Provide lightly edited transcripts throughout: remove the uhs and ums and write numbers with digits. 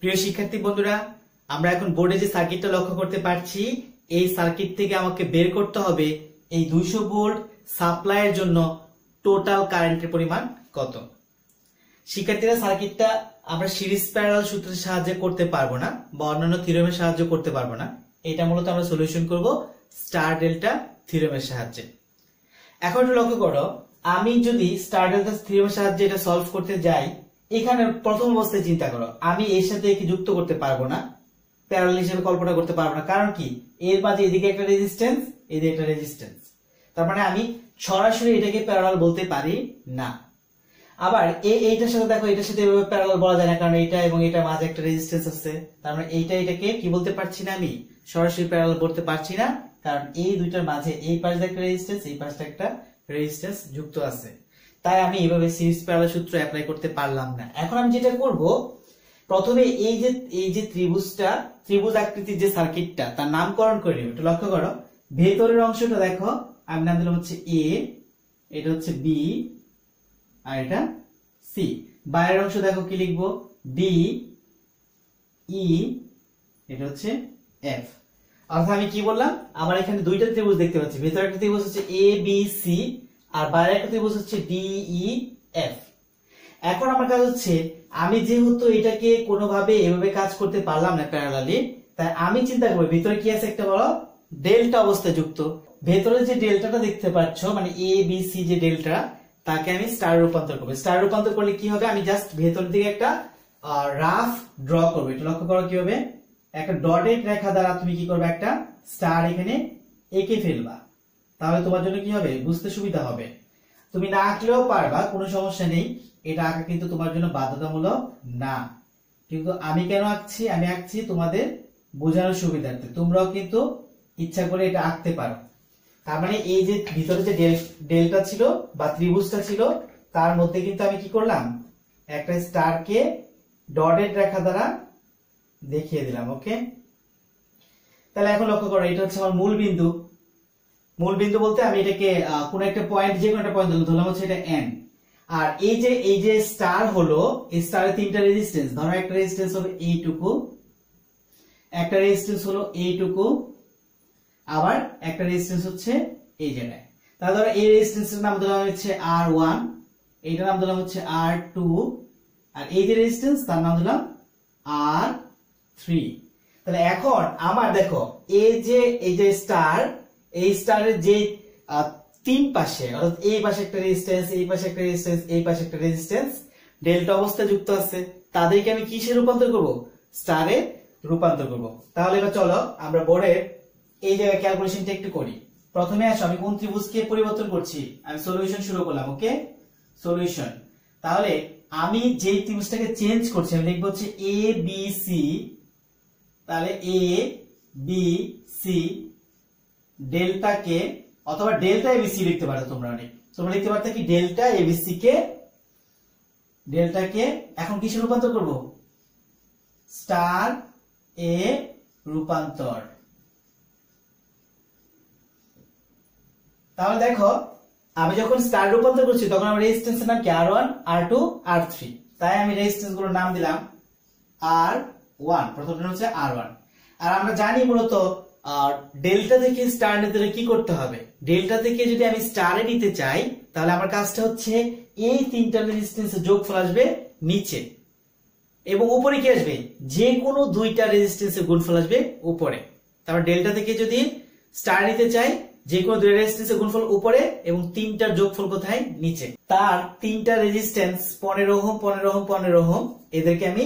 প্রিয় শিক্ষার্থী বন্ধুরা, আমরা এখন বোর্ডে যে সার্কিটটা লক্ষ্য করতে পারছি, এই সার্কিট থেকে আমাকে বের করতে হবে এই 200 ভোল্ট সাপ্লাইয়ের জন্য টোটাল কারেন্টের পরিমাণ কত। শিক্ষার্থীরা, সার্কিটটা আমরা সিরিজ প্যারালাল সূত্রের সাহায্যে করতে পারবো না বা অন্যান্য থিওরেমের সাহায্যে করতে পারবো না। এটা মূলত আমরা সলিউশন করব স্টার ডেল্টা থিওরেমের সাহায্যে। এখন একটু লক্ষ্য করো, আমি যদি স্টার ডেল্টা থিওরেমের সাহায্যে এটা সলভ করতে যাই, এখানে প্রথম অবস্থায় চিন্তা করো, আমি এর সাথে একে যুক্ত করতে পারবো না, প্যারালাল হিসেবে কল্পনা করতে পারবো না। কারণ কি, এর মাঝে এদিকে একটা রেজিস্ট্যান্স, এদিকে একটা রেজিস্ট্যান্স, তার মানে আমি সরাসরি এটাকে প্যারালাল বলতে পারি না। আবার এইটার সাথে দেখো, এটার সাথে এভাবে প্যারালাল বলা যায় না, কারণ এটা এবং এটার মাঝে একটা রেজিস্ট্যান্স আছে। তার মানে এটাকে কি বলতে পারছি না, আমি সরাসরি প্যারালাল বলতে পারছি না, কারণ এই দুইটার মাঝে এই পাশে একটা রেজিস্ট্যান্স, এই পাশে একটা রেজিস্ট্যান্স যুক্ত আছে। তাই আমি এইভাবে সিরিজ প্যারালাল সূত্র অ্যাপ্লাই করতে পারলাম না। এখন আমি যেটা করব, প্রথমে এই যে ত্রিভুজ আকৃতির যে সার্কিটটা, তার নামকরণ করে নিব। একটু লক্ষ্য করো, ভেতরের অংশটা দেখো, আমি নাম দিলাম হচ্ছে এ, এটা হচ্ছে বি, আর এটা সি। বাইরের অংশ দেখো কি লিখবো, ডি ই, এটা হচ্ছে এফ। অর্থাৎ আমি কি বললাম, আমার এখানে দুইটা ত্রিভুজ দেখতে পাচ্ছি। ভেতরে একটা ত্রিভুজ হচ্ছে এ বি সি, আর বাইরে একটা ত্রিভুজ হচ্ছে ডি ই এফ। এখন আমার কাজ হচ্ছে, আমি যেহেতু এটাকে কোনোভাবে এভাবে কাজ করতে পারলাম না প্যারালালি, তাই আমি চিন্তা করবো ভিতরে কি আছে, একটা বড় ডেল্টা অবস্থায় যুক্ত। ভেতরে যে ডেল্টাটা দেখতে পাচ্ছ, মানে এ বি সি যে ডেল্টা, তাকে আমি স্টার রূপান্তর করবো। স্টার রূপান্তর করলে কি হবে, আমি জাস্ট ভেতর দিকে একটা রাফ ড্র করবো। এটা লক্ষ্য করো কি হবে, একটা ডটেড রেখা দ্বারা তুমি কি করবে, একটা স্টার এখানে এঁকে ফেলবা। তাহলে তোমার জন্য কি হবে, বুঝতে সুবিধা হবে। তুমি না আঁকলেও পারবা, কোনো সমস্যা নেই। এটা আঁকা কিন্তু তোমার জন্য বাধ্যতামূলক না, কিন্তু আমি কেন আঁকছি, আমি আঁকছি তোমাদের বোঝানোর সুবিধার্থে। তোমরাও কিন্তু ইচ্ছা করে এটা আঁকতে পারো। তার মানে এই যে ভিতরে যে ডেল্টা ছিল বা ত্রিভুজটা ছিল, তার মধ্যে কিন্তু আমি কি করলাম, একটা স্টারকে ডটেড রেখা দ্বারা দেখিয়ে দিলাম। ওকে, তাহলে এখন লক্ষ্য করো, এটা হচ্ছে আমার মূল বিন্দু। মূল বিন্দু বলতে আমি এটাকে কোন একটা পয়েন্ট, যে কোনো একটা পয়েন্ট ধরলাম হচ্ছে এটা এন। আর এই যে স্টার হলো, এই স্টারে তিনটা রেজিস্ট্যান্স। ধরো একটা রেজিস্ট্যান্স হলো এইটুকু, একটা রেজিস্ট্যান্স হলো এইটুকু, আবার একটা রেজিস্ট্যান্স হচ্ছে এই জায়গায়। তাহলে ধরো এই রেজিস্ট্যান্সের নাম দিলাম হচ্ছে R1, এইটার নাম দিলাম হচ্ছে R2, আর এই যে রেজিস্ট্যান্স তার নাম দিলাম R3। তাহলে এখন আমার দেখো, এই যে স্টার, এই স্টারের যে তিন পাশে, অর্থাৎ এই পাশে একটা রেজিস্ট্যান্স, এই পাশে একটা রেজিস্ট্যান্স, এই পাশে একটা রেজিস্ট্যান্স ডেল্টা অবস্থায় যুক্ত আছে, তাদেরকে আমি কিসে রূপান্তর করব, স্টারে রূপান্তর করব। তাহলে এবার চলো আমরা বোর্ডের এই জায়গায় ক্যালকুলেশনটা একটু করি। প্রথমে আসো, আমি কোন ত্রিভুজকে পরিবর্তন করছি, আমি সলিউশন শুরু করলাম। ওকে, সলিউশন। তাহলে আমি যে ত্রিভুজটাকে চেঞ্জ করছি, আমি লিখবো হচ্ছে এ বি সি। তাহলে এ বি সি ডেল্টাকে, অথবা ডেল্টা এবিসি লিখতে পারো তোমরা, তোমরা লিখতে পারতে কি ডেল্টা এবিসি কে, ডেল্টাকে এখন কিসে রূপান্তর করব, স্টার এ রূপান্তর। তাহলে দেখো, আমি যখন স্টার রূপান্তর করছি, তখন আমার রেজিস্ট্যান্সের নাম কি R1 R2 R3। তাই আমি রেজিস্ট্যান্স গুলোর নাম দিলাম R1, প্রথমটা হচ্ছে R1। আর আমরা জানি মূলত ডেল্টা থেকে স্টার নিতে কি করতে হবে, ডেল্টা থেকে যদি আমি স্টারে নিতে চাই, তাহলে আমার কাজটা হচ্ছে এই তিনটা রেজিস্ট্যান্সের যোগফল আসবে নিচে, এবং উপরে কি আসবে, যে কোনো দুইটা রেজিস্ট্যান্সের গুণফল আসবে উপরে। তারপর ডেল্টা থেকে যদি স্টার নিতে চাই, যে কোনো দুইটা রেজিস্ট্যান্সের গুণফল উপরে এবং তিনটার যোগফল কোথায়, নিচে। তার তিনটা রেজিস্ট্যান্স 15 ওহম 15 ওহম 15 ওহম, এদেরকে আমি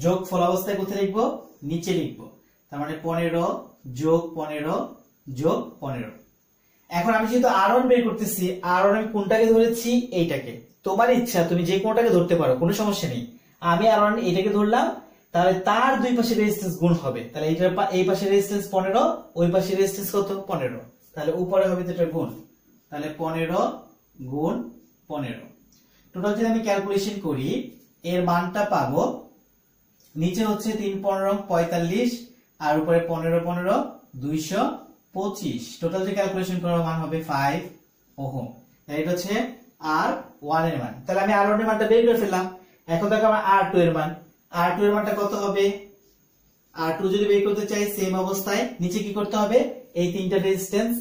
যোগফল অবস্থায় কোথায় লিখবো, নিচে লিখবো। তার মানে 15 যোগ 15 যোগ 15। এখন আমি যেহেতু R1 বের করতেছি, R1 আমি কোনটাকে ধরেছি, এইটাকে। তোমার ইচ্ছা, তুমি যে কোনটাকে ধরতে পারো, কোনো সমস্যা নেই। আমি R1 এটাকে ধরলাম, তাহলে তার দুই পাশে রেজিস্ট্যান্স গুণ হবে। তাহলে এই পাশে রেজিস্ট্যান্স 15, ওই পাশে রেজিস্ট্যান্স কত, 15। তাহলে উপরে হবে এটা গুণ, তাহলে 15 গুণ 15। টোটাল যদি আমি ক্যালকুলেশন করি, এর মানটা পাবো, নিচে হচ্ছে 3 15 45, আর উপরে 15 15 225। টোটাল যে ক্যালকুলেশন করার মান হবে 5 ওহম। এটা হচ্ছে R1 মান। তাহলে আমি R1 এর মানটা বের করে ফেললাম। এখন দেখো আমার R2 এর মান, R2 এর মানটা কত হবে, R2 যদি বের করতে চাই সেম অবস্থায় নিচে কি করতে হবে, এই তিনটা রেজিস্ট্যান্স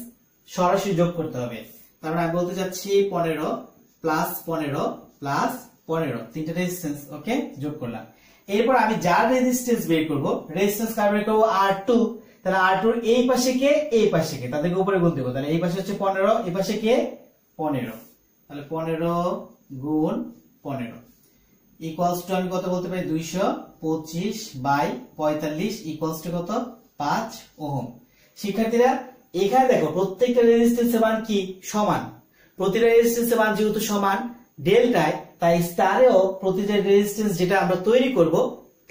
সরাসরি যোগ করতে হবে। তারপরে আমি বলতে চাচ্ছি 15 প্লাস 15 প্লাস 15 তিনটা রেজিস্ট্যান্স ওকে যোগ করলাম। এরপর আমি যার রেজিস্ট্যান্স বের করব, রেজিস্ট্যান্স কার বের করব, R2। তাহলে R2 এর এই পাশে কে এই পাশে কে তাদেরকে উপরে গুণ দেব। তাহলে এই পাশে হচ্ছে 15, এই পাশে কে 15। তাহলে 15 গুণ 15 ইকুয়ালস টু আমি কত বলতে পারি, 225 বাই 45 ইকুয়ালস টু কত, 5 ওহম। শিক্ষার্থীরা এখানে দেখো প্রত্যেকটা রেজিস্ট্যান্সের মান কি সমান, প্রতিটা রেজিস্ট্যান্সের মান যেহেতু সমান ডেল্টায়, তাই স্টারেও প্রতিটা রেজিস্ট্যান্স যেটা আমরা তৈরি করব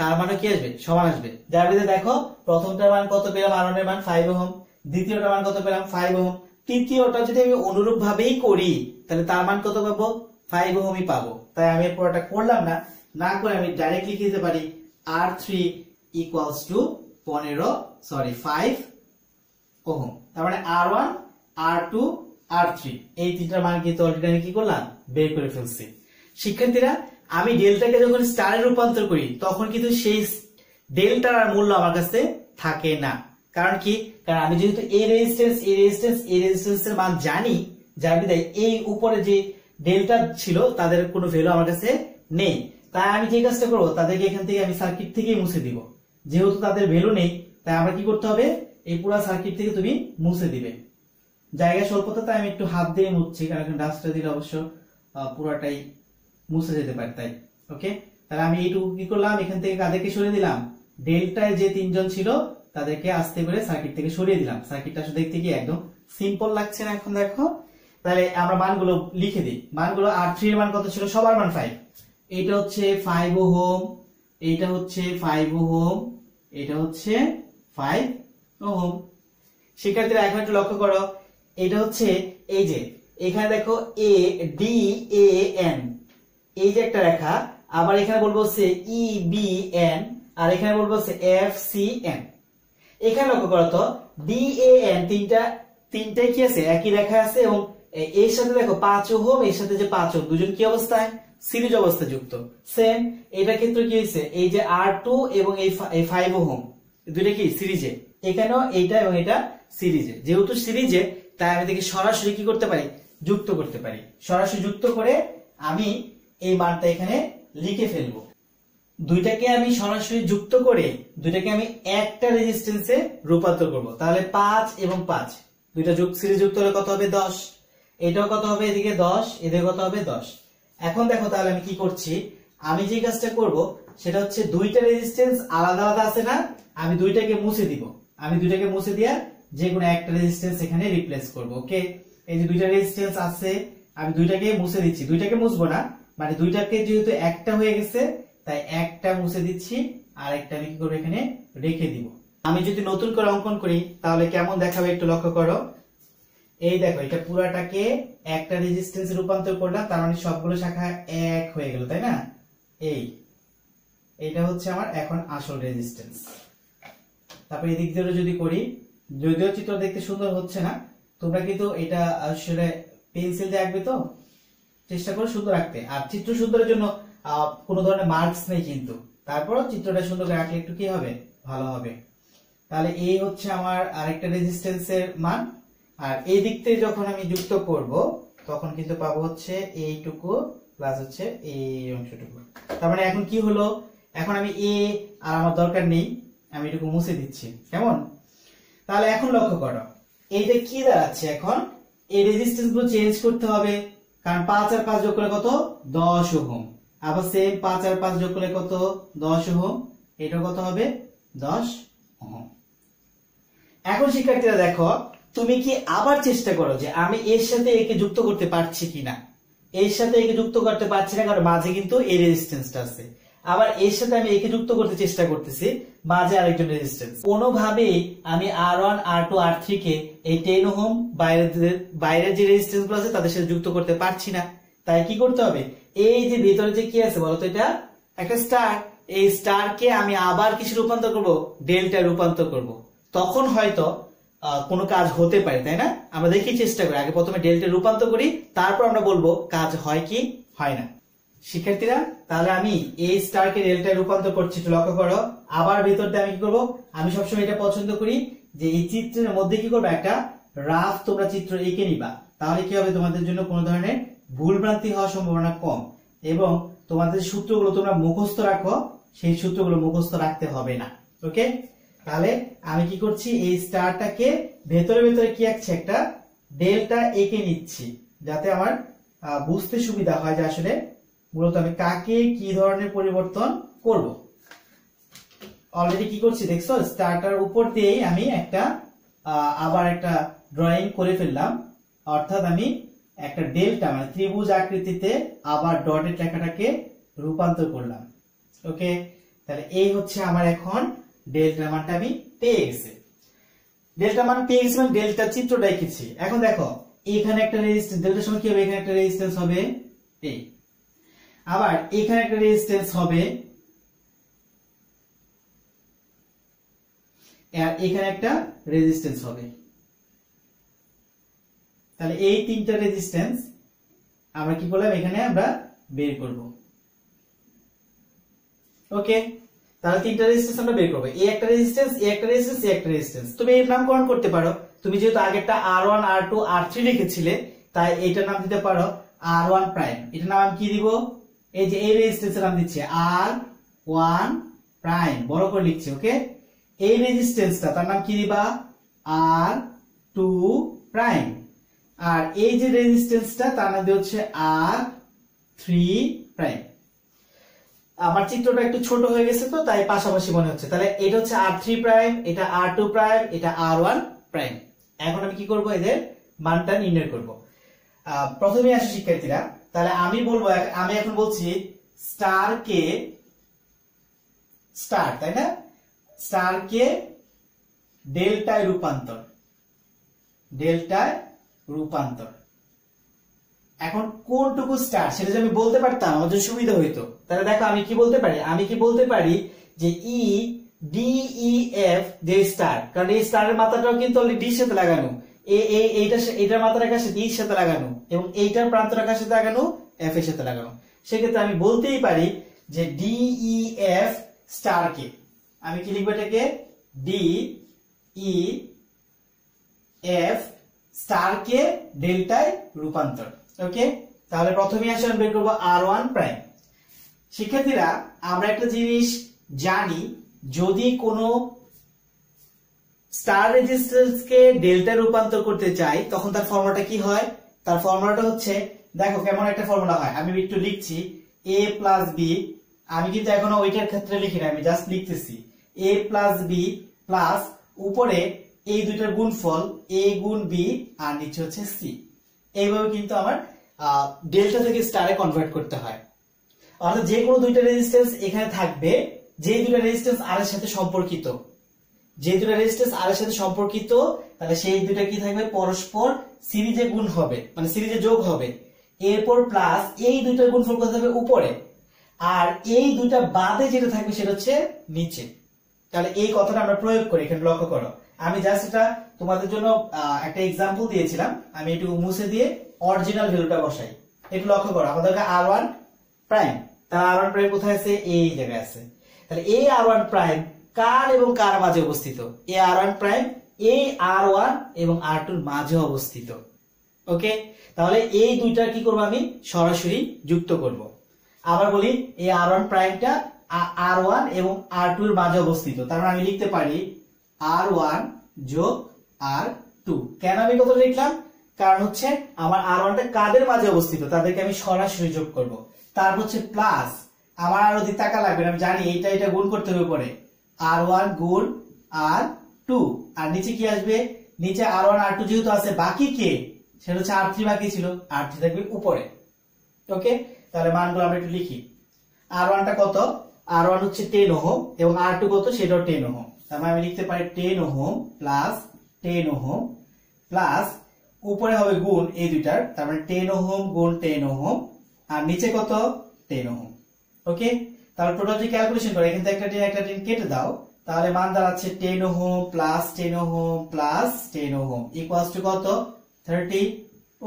তার মানে কি আসবে, সমান আসবে। যার ভিতরে দেখো প্রথমটার মান কত পেলাম, R1 এর মান 5 ওহম, দ্বিতীয়টার মান কত পেলাম 5 ওহম, তৃতীয়টা যদি আমি অনুরূপ ভাবেই করি তাহলে তার মান কত পাবো, 5 ওহমই পাবো। তাই আমি এরপর এটা করলাম না, না করে আমি ডাইরেক্টলি লিখে দিতে পারি R3 ইকুয়ালস টু 5 ওহম। তার মানে R1 R2 R3 এই তিনটার মান কিন্তু অলরেডি আমি কি করলাম, বের করে ফেলছি। শিক্ষার্থীরা আমি ডেল্টাকে যখন স্টারে রূপান্তর করি তখন কিন্তু সেই ডেল্টার আর মূল্য আমার কাছে থাকে না। কারণ কি, কারণ আমি যেহেতু এই রেজিস্ট্যান্স এর মান জানি, যার বিধায় এই উপরে যে ডেল্টা ছিল তাদের কোনো ভ্যালু আমার কাছে নেই। তাই আমি যে কাজটা করবো, তাদেরকে এখান থেকে আমি সার্কিট থেকে মুছে দিব। যেহেতু তাদের ভ্যালু নেই তাই আমরা কি করতে হবে, এই পুরো সার্কিট থেকে তুমি মুছে দিবে। জায়গা স্বল্পতা তাই আমি একটু হাত দিয়ে মুছছি, কারণ ডাস্টটা দিলে অবশ্য পুরোটাই মুছে যেতে পারে তাই। ওকে, তাহলে আমি এইটুকু কি করলাম, এখান থেকে কাদেরকে সরিয়ে দিলাম, ডেল্টায় যে তিনজন ছিল তাদেরকে আস্তে করে সার্কিট থেকে সরিয়ে দিলাম। সার্কিটটা আসলে দেখতে কি একদম সিম্পল লাগছে না এখন দেখো। তাহলে আমরা মানগুলো লিখে দিই। মানগুলো R3 এর মান কত ছিল, সবার মান 5। এটা হচ্ছে 5 ওহম, এটা হচ্ছে 5 ওহম, এটা হচ্ছে 5 ওহম। শিক্ষার্থীরা এখন একটু লক্ষ্য করো, এটা হচ্ছে এই যে এখানে দেখো A D A N এই যে একটা রেখা, আবার এখানে বলবো হচ্ছে E B N, আর এখানে বলবো হচ্ছে F C N। এখানে লক্ষ্য করো তো D A N তিনটাই কি আছে, একই রেখা আছে, এবং এর সাথে দেখো 5 ওহম, এর সাথে যে 5 ওহম দুজন কি অবস্থায়, সিরিজ অবস্থায় যুক্ত। সেম এটার ক্ষেত্রে কি হয়েছে, এই যে R2 এবং এই 5 ওহম দুইটা কি সিরিজে, এখানেও এইটা এবং এটা সিরিজে। যেহেতু সিরিজে তাই আমি দেখি সরাসরি কি করতে পারি, যুক্ত করতে পারি। সরাসরি যুক্ত করে আমি এই মানটা এখানে লিখে ফেলবো। দুইটাকে আমি সরাসরি যুক্ত করে দুইটাকে আমি একটা রেজিস্ট্যান্সে রূপান্তর করব। তাহলে 5 এবং 5 দুইটা সিরিজ যুক্ত হলে কত হবে, 10। এটাও কত হবে, এদিকে 10, এদিকে কত হবে 10। এখন দেখো তাহলে আমি কি করছি, আমি যে কাজটা করব সেটা হচ্ছে দুইটা রেজিস্ট্যান্স আলাদা আলাদা আছে না, আমি দুইটাকে মুছে দিব। আমি দুইটাকে মুছে দিয়া যে কোনো একটা রেজিস্ট্যান্স এখানে রিপ্লেস করব। ওকে, এই যে দুইটা রেজিস্ট্যান্স আছে আমি দুইটাকে মুছে দিচ্ছি। দুইটাকে মুছবো না, মানে দুইটাকে যেহেতু একটা হয়ে গেছে তাই একটা মুছে দিচ্ছি, আর একটা আমি কি করবো এখানে রেখে দিব। আমি যদি নতুন করে অঙ্কন করি তাহলে কেমন দেখাবে একটু লক্ষ্য করো। এই দেখো এটা পুরাটাকে একটা রেজিস্ট্যান্স রূপান্তর করলাম, তার মানে সবগুলো শাখা এক হয়ে গেল, তাই না। এইটা হচ্ছে আমার এখন আসল রেজিস্ট্যান্স। তারপর এদিক দিয়ে যদি করি, যদিও চিত্র দেখতে সুন্দর হচ্ছে না, তোমরা কিন্তু এটা আসলে পেন্সিল দিয়ে আঁকবে তো চেষ্টা করো সুন্দর আঁকতে। আর চিত্র সুন্দরের জন্য কোনো ধরনের মার্কস নেই কিন্তু, তারপরও চিত্রটা সুন্দর করে আঁকলে একটু কি হবে, ভালো হবে। তাহলে এই হচ্ছে আমার আরেকটা রেজিস্ট্যান্সের মান, আর এই দিক থেকে যখন আমি যুক্ত করব তখন কিন্তু পাবো হচ্ছে এইটুকু প্লাস হচ্ছে এই অংশটুকু। তার মানে এখন কি হলো, এখন আমি এ আর আমার দরকার নেই, আমি এটুকু মুছে দিচ্ছি, কেমন। তাহলে এখন লক্ষ্য করো এইটা কি দাঁড়াচ্ছে, এখন এই রেজিস্ট্যান্স গুলো চেঞ্জ করতে হবে, কারণ 5 আর 5 যোগ করলে কত, 10 ওহম। আবার সেম 5 আর 5 যোগ করলে কত, 10 ওহম। এটা কত হবে, 10 ওহম। এখন শিক্ষার্থীরা দেখো তুমি কি আবার চেষ্টা করো যে আমি এর সাথে একে যুক্ত করতে পারছি কিনা। এর সাথে একে যুক্ত করতে পারছি না, কারণ মাঝে কিন্তু এই রেজিস্ট্যান্সটা আছে। আবার এর সাথে আমি একে যুক্ত করতে চেষ্টা করতেছি, মাঝে আরেকজন রেজিস্ট্যান্স। কোনোভাবেই আমি R1 R2 R3 কে এই 10 ওহম বাইরের যে রেজিস্ট্যান্স গুলো আছে তাদের সাথে যুক্ত করতে পারছি না। তাই কি করতে হবে, এই যে ভিতরে যে কি আছে বলতো, এটা একটা স্টার, এই স্টার কে আমি আবার কিছু রূপান্তর করব, ডেল্টা রূপান্তর করব। তখন হয়তো কোনো কাজ হতে পারে, তাই না। আমরা দেখি চেষ্টা করি, আগে প্রথমে ডেল্টা রূপান্তর করি, তারপর আমরা বলবো কাজ হয় কি হয় না। শিক্ষার্থীরা তাহলে আমি এই স্টারকে ডেল্টায় রূপান্তর করছি, একটু লক্ষ্য করো। আবার ভেতর দিয়ে আমি কি করব, আমি সবসময় এটা পছন্দ করি যে এই চিত্রের মধ্যে কি করবে, একটা রাফ তোমরা চিত্র এঁকে নিবা। তাহলে কি হবে, তোমাদের জন্য কোনো ধরনের ভুল ভ্রান্তি হওয়ার সম্ভাবনা কম, এবং তোমাদের সূত্রগুলো তোমরা মুখস্থ রাখো, সেই সূত্রগুলো মুখস্থ রাখতে হবে না। ওকে, তাহলে আমি কি করছি, এই স্টারটাকে ভেতরে ভেতরে কি আঁকছি, একটা ডেল্টা এঁকে নিচ্ছি, যাতে আমার বুঝতে সুবিধা হয় যে আসলে মূলত আমি কাকে কি ধরনের পরিবর্তন করব। অলরেডি কি করছি দেখছো, স্টারটার উপর দিয়েই আমি একটা আবার একটা ড্রয়িং করে ফেললাম, অর্থাৎ আমি একটা ডেল্টা মানে ত্রিভুজ আকৃতিতে আবার ডটেড রেখাটাকে রূপান্তর করলাম। ওকে, তাহলে এই হচ্ছে আমার এখন ডেল্টা মানটা আমি পেয়ে গেছি। ডেল্টা মান পেয়ে গেছি মানে ডেল্টা চিত্রটা এঁকেছি। এখন দেখো এখানে একটা রেজিস্ট্যান্স, ডেল্টার সমান কি হবে, এখানে একটা রেজিস্ট্যান্স হবে এই, আবার এখানে একটা রেজিস্ট্যান্স হবে, আর এখানে একটা রেজিস্ট্যান্স হবে। তাহলে এই তিনটা রেজিস্ট্যান্স আমরা কি করলাম, এখানে আমরা বের করব। ওকে, তাহলে তিনটা রেজিস্ট্যান্স আমরা বের করব, এই একটা রেজিস্ট্যান্স, এই একটা রেজিস্ট্যান্স, এই একটা রেজিস্ট্যান্স। তুমি এর নামকরণ করতে পারো, তুমি যেহেতু আগেরটা R1 R2 R3 লিখেছিলে, তাই এইটার নাম দিতে পারো R1 প্রাইম। এটার নাম আমি কি দিব, এই যে এই রেজিস্ট্যান্সের নাম দিচ্ছি R1 প্রাইম, বড় করে লিখছি। ওকে, এই রেজিস্ট্যান্সটা তার নাম কি দিবা, R2 প্রাইম, আর এই যে রেজিস্ট্যান্সটা তার নাম দিয়ে হচ্ছে R3 প্রাইম। আমার চিত্রটা একটু ছোট হয়ে গেছে তো তাই পাশাপাশি মনে হচ্ছে। তাহলে এটা হচ্ছে R3 প্রাইম, এটা R2 প্রাইম, এটা R1 প্রাইম। এখন আমি কি করব, এদের মানটা নির্ণয় করব। প্রথমে আসি শিক্ষার্থীরা, তাহলে আমি বলবো, আমি এখন বলছি স্টার কে, স্টার তাই না, স্টার কে ডেল্টায় রূপান্তর, ডেল্টায় রূপান্তর। এখন কোনটুকু স্টার সেটা যদি আমি বলতে পারতাম আমাদের সুবিধা হইতো। তাহলে দেখো আমি কি বলতে পারি, আমি কি বলতে পারি যে ই ডি ই এফ যে স্টার, কারণ এই স্টারের মাথাটাও কিন্তু অলরেডি ডির সাথে লাগানো, এইটার মাথা রেখার সাথে ইর সাথে লাগানো, এবং এইটার প্রান্ত রেখার সাথে লাগানো, এফ এর সাথে লাগানো। সেক্ষেত্রে আমি বলতেই পারি যে ডি ই এফ স্টার কে, আমি কি লিখবো এটাকে, ডি ই এফ স্টার কে ডেল্টায় রূপান্তর। ওকে, তাহলে প্রথমে আসে আমি বের করবো R1 প্রাইম। শিক্ষার্থীরা আমরা একটা জিনিস জানি, যদি কোনো স্টার রেজিস্ট্যান্স কে ডেল্টায় রূপান্তর করতে চাই তখন তার ফর্মুলাটা কি হয়, তার ফর্মুলাটা হচ্ছে, দেখো কেমন একটা ফর্মুলা হয়, আমি একটু লিখছি a প্লাস বি, আমি কিন্তু এখনো ওইটার ক্ষেত্রে লিখি না, আমি জাস্ট লিখতেছি a প্লাস বি প্লাস উপরে এই দুইটার গুণফল a গুণ b আর নিচে হচ্ছে c। এইভাবে কিন্তু আমার ডেল্টা থেকে স্টারে কনভার্ট করতে হয়। অর্থাৎ যে কোনো দুইটা রেজিস্ট্যান্স এখানে থাকবে, যে দুইটা রেজিস্ট্যান্স আর এর সাথে সম্পর্কিত, যে দুইটা রেজিস্ট্যান্স আর এর সাথে সম্পর্কিত, তাহলে সেই দুইটা কি থাকবে, পরস্পর সিরিজে গুণ হবে, মানে সিরিজে যোগ হবে। এরপর প্লাস এই দুইটার গুণফল কত হবে, উপরে, আর এই দুইটা বাদে যেটা থাকবে সেটা হচ্ছে নিচে। তাহলে এই কথাটা আমরা প্রয়োগ করি, এখানে লক্ষ্য করো। আমি জাস্ট এটা তোমাদের জন্য একটা এক্সাম্পল দিয়েছিলাম, আমি একটু মুছে দিয়ে অরিজিনাল ভ্যালুটা বসাই। একটু লক্ষ্য করো, আমাদের R1 প্রাইম, তার R1 প্রাইম কোথায় আছে, এই জায়গায় আছে। তাহলে এই R1 প্রাইম কার এবং কার মাঝে অবস্থিত, এই R1 প্রাইম এই R1 এবং R2 এর মাঝে অবস্থিত। ওকে, তাহলে এই দুইটা কি করব, আমি সরাসরি যুক্ত করব। আবার বলি, এই R1 প্রাইমটা R1 এবং R2 এর মাঝে অবস্থিত, তার মানে আমি লিখতে পারি R1 যোগ R2। কেন আমি কত লিখলাম, কারণ হচ্ছে আমার R1 টা কাদের মাঝে অবস্থিত, তাদেরকে আমি সরাসরি যোগ করব। তারপর হচ্ছে প্লাস, আমার আর ওদিকে টাকা লাগবে না, আমি জানি এইটা এটা গুণ করতে হবে পরে, R1 গুণ R2, আর নিচে কি আসবে, নিচে R1 R2 যেহেতু আছে, বাকি কে, সেটা হচ্ছে R3 বাকি ছিল, R3 থাকবে উপরে। ওকে, তাহলে মানগুলো আমরা একটু লিখি। R1 টা কত, R1 হচ্ছে 10 ওহম এবং R2 কত, সেটাও 10 ওহম। তার মানে আমি লিখতে পারি 10 ওহম প্লাস 10 ওহম প্লাস উপরে হবে গুণ এই দুইটার, তার মানে 10 ওহম গুণ 10 ওহম, আর নিচে কত, 10 ওহম। ওকে, তাহলে টোটাল যদি ক্যালকুলেশন করে এখান থেকে একটা 10 কেটে দাও, তাহলে মান দাঁড়াচ্ছে 10 ohm plus 10 ohm plus 10 ohm equals to কত, 30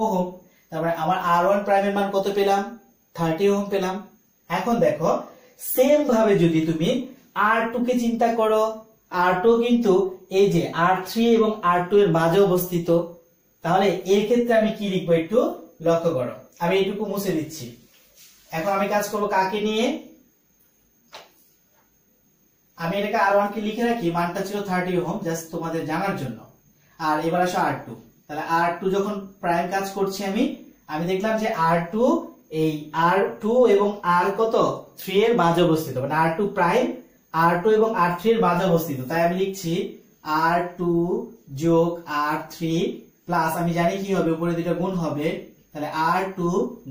ওহম। তারপরে আমার R1 প্রাইমের মান কত পেলাম, 30 ওহম পেলাম। এখন দেখো সেম ভাবে যদি তুমি R2 কে চিন্তা করো, R2 কিন্তু এই যে R3 এবং R2 এর মাঝে অবস্থিত, তাহলে এর ক্ষেত্রে আমি কি লিখবো একটু লক্ষ্য করো। আমি এইটুকু মুছে দিচ্ছি। এখন আমি কাজ করবো কাকে নিয়ে, আমি এটাকে R1 কে লিখে রাখি, মানটা ছিল 30 ওহম, জাস্ট তোমাদের জানার জন্য। আর এবার আসো R2, তাহলে R2 যখন প্রাইম কাজ করছি আমি দেখলাম যে R2 এই R2 এবং R কত 3 এর মাঝে অবস্থিত, মানে R2 প্রাইম R2 এবং R3 এর মাঝে অবস্থিত, তাই আমি লিখছি R2 যোগ R3 প্লাস, আমি জানি কি হবে, উপরে দুটো গুণ হবে, তাহলে R2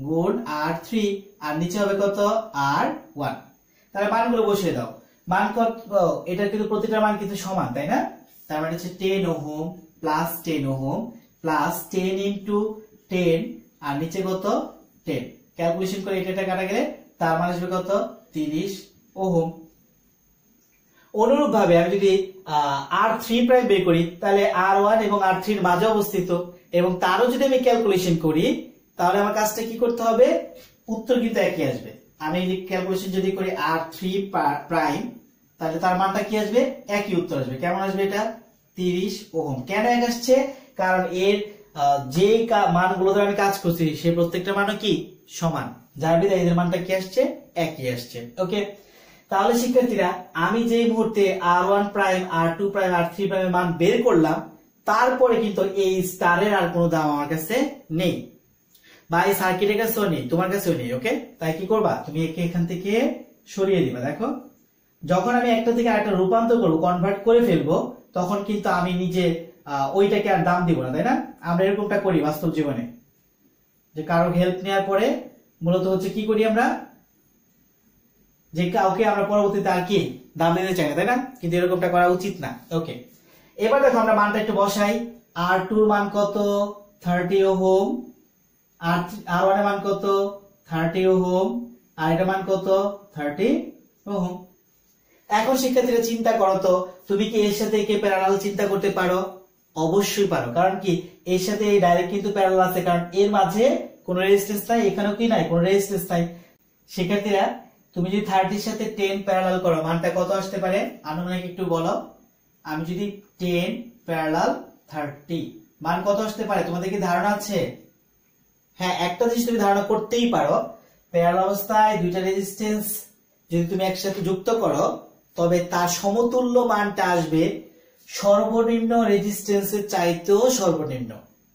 গুণ R3 আর নিচে হবে কত R1। তাহলে মানগুলো বসিয়ে দাও। মান কত, এটা কিন্তু প্রতিটা মান কিন্তু সমান, তাই না? তার মানে হচ্ছে 10 ohm plus 10 ohm plus 10 into 10 আর নিচে কত 10, ক্যালকুলেশন করে এটা কাটা গেলে তার মানে আসবে কত 30 ওহম। অনুরূপ ভাবে আমি যদি R3 প্রাইম বের করি, তাহলে R1 এবং R3 এর মাঝে অবস্থিত, এবং তারও যদি আমি ক্যালকুলেশন করি, তাহলে আমার কাজটা কি করতে হবে, উত্তর কিন্তু একই আসবে। আমি ক্যালকুলেশন যদি করি R3 প্রাইম, তাহলে তার মানটা কি আসবে, একই উত্তর আসবে। কেমন আসবে এটা 30 ওহম। কেন এক আসছে, কারণ এর যে মানগুলো ধরে আমি কাজ করছি সে প্রত্যেকটা মানও কি সমান, যার বিধায় এদের মানটা কি আসছে, একই আসছে। ওকে, তাহলে শিক্ষার্থীরা আমি যেই মুহূর্তে R1 prime R2 prime R3 প্রাইমের মান বের করলাম, তারপরে কিন্তু এই স্টারের আর কোনো দাম আমার কাছে নেই, বা এই সার্কিটের কাছেও নেই, তোমার কাছেও নেই। ওকে, তাই কি করবা, তুমি একে এখান থেকে সরিয়ে দিবা। দেখো যখন আমি একটা থেকে আরেকটা রূপান্তর করবো, কনভার্ট করে ফেলবো, তখন কিন্তু আমি নিজে ওইটাকে আর দাম দিব না, তাই না? আমরা এরকমটা করি বাস্তব জীবনে, যে কারো হেল্প নেওয়ার পরে মূলত হচ্ছে কি করি আমরা, যে কাউকে আমরা পরবর্তীতে আর কি দাম দিতে চাই না, তাই না? কিন্তু এরকমটা করা উচিত না। ওকে, এবার দেখো আমরা মানটা একটু বসাই। R2 এর মান কত 30 ওহম, R1 এর মান কত 30 ওহম, আর এটার মান কত 30 ওহম। এখন শিক্ষার্থীরা চিন্তা করো তো, তুমি কি এর সাথে একে প্যারালাল চিন্তা করতে পারো? অবশ্যই পারো, কারণ কি এর সাথে এই ডাইরেক্ট কিন্তু প্যারালাল আছে, কারণ এর মাঝে কোনো রেজিস্ট্যান্স নাই, এখানেও কি নাই, কোনো রেজিস্ট্যান্স নাই। শিক্ষার্থীরা তুমি যদি 30 এর সাথে 10 প্যারালাল করো, মানটা কত আসতে পারে আনুমানিক একটু বলো। আমি যদি 10 প্যারালাল 30, মান কত আসতে পারে তোমাদের কি ধারণা আছে? হ্যাঁ, একটা জিনিস তুমি ধারণা করতেই পারো, প্যারালাল অবস্থায় দুইটা রেজিস্ট্যান্স যদি তুমি একসাথে যুক্ত করো, তবে তার সমতুল্য মানটা আসবে সর্বনিম্ন রেজিস্ট্যান্সের চাইতেও সর্বনিম্ন।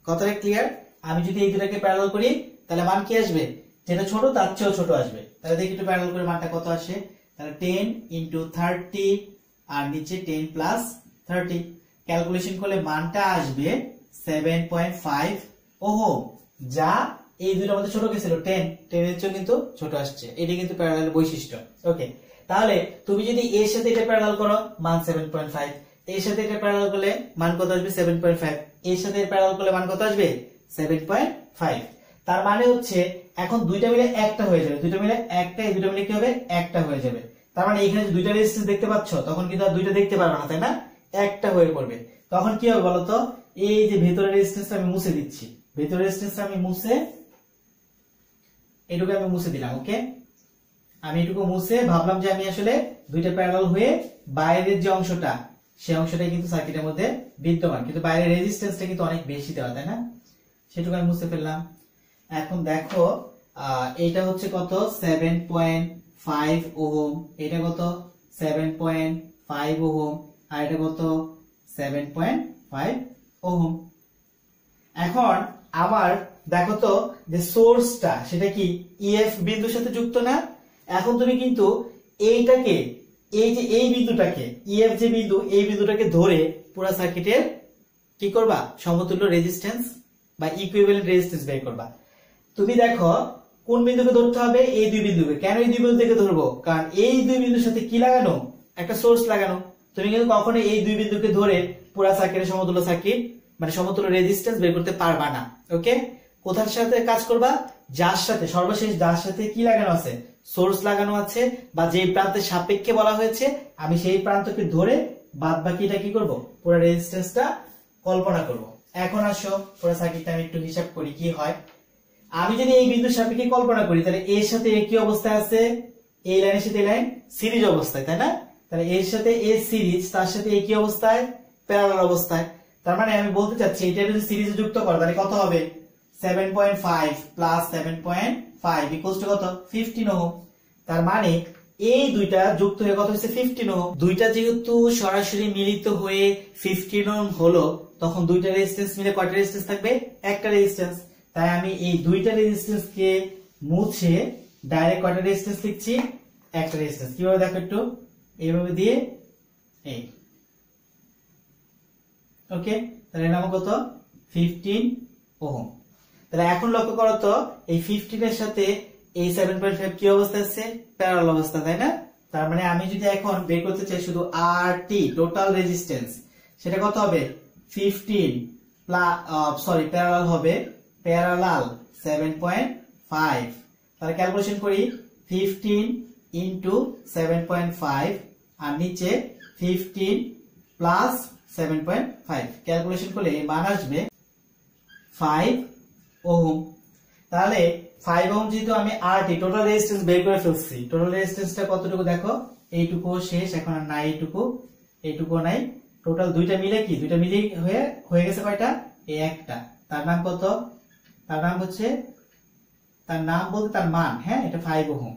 কথাটা ক্লিয়ার? আমি যদি এই দুটাকে প্যারালাল করি, তাহলে মান কি আসবে, যেটা ছোট তার চেয়েও ছোট আসবে। তাহলে দেখি একটু প্যারালাল করে মানটা কত আসে। তাহলে 10 ইন্টু 30 আর নিচে 10 প্লাস 30, ক্যালকুলেশন করলে মানটা আসবে 7.5 ওহম, যা এই দুটোর মধ্যে ছোট গেছিল 10 এর চেয়ে কিন্তু ছোট আসছে। এটি কিন্তু প্যারালাল বৈশিষ্ট্য। ওকে, তাহলে তুমি যদি এর সাথে এটা প্যারালাল করো, মান 7.5, এর সাথে এটা প্যারালাল করলে মান কত আসবে 7.5, এর সাথে প্যারালাল করলে মান কত আসবে 7.5। তার মানে হচ্ছে এখন দুইটা মিলে একটা হয়ে যাবে, দুইটা মিলে একটা, এই দুটো মিলে কি হবে একটা হয়ে যাবে। তার মানে এখানে যে দুইটা রেজিস্ট্যান্স দেখতে পাচ্ছ, তখন কিন্তু আর দুইটা দেখতে পারবে না, তাই না? একটা হয়ে পড়বে। তখন কি হবে বলতো, এই যে ভেতরের রেজিস্ট্যান্স আমি মুছে দিচ্ছি, ভেতরের রেজিস্ট্যান্স আমি মুছে, এটুকু আমি মুছে দিলাম। ওকে, আমি এটুকু মুছে ভাবলাম যে আমি আসলে দুইটা প্যারালাল হয়ে বাইরের যে অংশটা, সেই অংশটাই কিন্তু সার্কিটের মধ্যে বিদ্যমান, কিন্তু বাইরের রেজিস্ট্যান্সটা কিন্তু অনেক বেশি দেওয়া, তাই না? সেটুকু আমি মুছে ফেললাম। এখন দেখো এটা হচ্ছে কত 7.5 ওহম, এটা কত 7.5 ওহম, আর এটা কত 7.5 ওহম। এখন আবার দেখো তো যে সোর্সটা সেটা কি ইএফ বিন্দুর সাথে যুক্ত না? এখন তুমি কিন্তু এইটাকে, এই যে এই বিন্দুটাকে, ইএফ যে বিন্দু, এই বিন্দুটাকে ধরে পুরো সার্কিটের কি করবা, সমতুল্য রেজিস্ট্যান্স বা ইকুইভ্যালেন্ট রেজিস্ট্যান্স বের করবা। তুমি দেখো কোন বিন্দুকে ধরতে হবে, এই দুই বিন্দুকে। কেন এই দুই বিন্দু থেকে ধরবো, কারণ এই দুই বিন্দুর সাথে কি লাগানো, একটা সোর্স লাগানো। তুমি কিন্তু কখনো এই দুই বিন্দুকে ধরে পুরো সার্কিটের সমতুল্য সার্কিট মানে সমতুল্য রেজিস্ট্যান্স বের করতে পারবা না। ওকে, কোথার সাথে কাজ করবা, যার সাথে সর্বশেষ যার সাথে কি লাগানো আছে, সোর্স লাগানো আছে, বা যেই প্রান্তের সাপেক্ষে বলা হয়েছে, আমি সেই প্রান্তকে ধরে বাদ বাকিটা কি করব, পুরো রেজিস্ট্যান্সটা কল্পনা করব। এখন আসো পুরো সার্কিটটা আমি একটু হিসাব করি কি হয়। আমি যদি এই বিন্দুর সাপেক্ষে কল্পনা করি তাহলে এর সাথে এ কি অবস্থায় আছে, এই লাইনের সাথে এই লাইন সিরিজ অবস্থায়, তাই না? তাহলে এর সাথে এ সিরিজ, তার সাথে এ কি অবস্থায়, প্যারালাল অবস্থায়। তার মানে আমি বলতে চাচ্ছি এটা যদি সিরিজে যুক্ত করো তাহলে কত হবে, 7.5 প্লাস 7.5 ইকুয়ালস টু কত, 15 ওহম। তার মানে এই দুইটা যুক্ত হয়ে কত হচ্ছে, 15 ওহম। দুইটা যেহেতু সরাসরি মিলিত হয়ে 15 ওহম হলো, তখন দুইটা রেজিস্ট্যান্স মিলে কয়টা রেজিস্ট্যান্স থাকবে, একটা রেজিস্ট্যান্স। তাই আমি এই দুইটা রেজিস্ট্যান্স কে মুছে ডাইরেক্ট কয়টা রেজিস্ট্যান্স লিখছি, একটা রেজিস্ট্যান্স। কিভাবে দেখো একটু, এইভাবে দিয়ে এই, ওকে। তাহলে নাম কত, 15 ওহম। তাহলে এখন লক্ষ্য করো তো এই 15 এর সাথে এই 7.5 কি অবস্থা আছে, প্যারালাল অবস্থা, তাই না? তার মানে আমি যদি এখন বের করতে চাই শুধু আরটি টোটাল রেজিস্ট্যান্স, সেটা কত হবে, 15 সরি প্যারালাল হবে, প্যারালাল 7.5। তাহলে ক্যালকুলেশন করি, 15 ইনটু 7.5 আর নিচে 15 প্লাস 7.5, ক্যালকুলেশন করলে মান আসবে 5 ওহম। তাহলে 5 ওহম যেহেতু আমি আরটি টোটাল রেজিস্ট্যান্স বের করে ফেলছি, টোটাল রেজিস্ট্যান্সটা কতটুকু দেখো, এইটুকু শেষ, এখন আর নাই এইটুকু নাই। টোটাল দুইটা মিলে কি, দুইটা মিলে হয়ে গেছে কয়টা, এই একটা। তার নাম কত, তার নাম হচ্ছে, তার নাম বলতে তার মান, হ্যাঁ এটা 5 ওহম।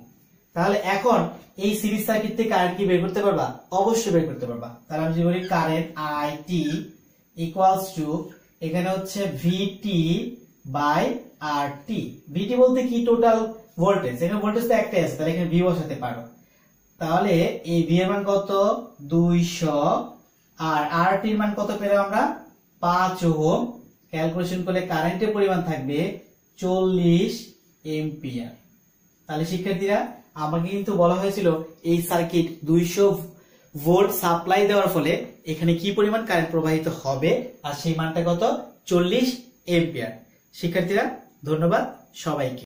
তাহলে এখন এই সিরিজ সার্কিট থেকে কারেন্ট কি বের করতে পারবা, অবশ্যই বের করতে পারবা। তাহলে আমি যদি বলি কারেন্ট আইটি ইকুয়ালস টু, এখানে হচ্ছে ভিটি বাই আরটি। ভিটি বলতে কি, টোটাল ভোল্টেজ, এখানে ভোল্টেজ তো একটাই আছে, তাহলে এখানে ভি বসাতে পারো। তাহলে এই ভি এর মান কত, 200, আর আরটি এর মান কত পেলাম আমরা, 5 ওহম। ক্যালকুলেশন করলে কারেন্টের পরিমাণ থাকবে 40 এম্পিয়ার। তাহলে শিক্ষার্থীরা, আমাকে কিন্তু বলা হয়েছিল এই সার্কিট 200 ভোল্ট সাপ্লাই দেওয়ার ফলে এখানে কি পরিমাণ কারেন্ট প্রবাহিত হবে, আর সেই মানটা কত, 40 এম্পিয়ার। শিক্ষার্থীরা ধন্যবাদ সবাইকে।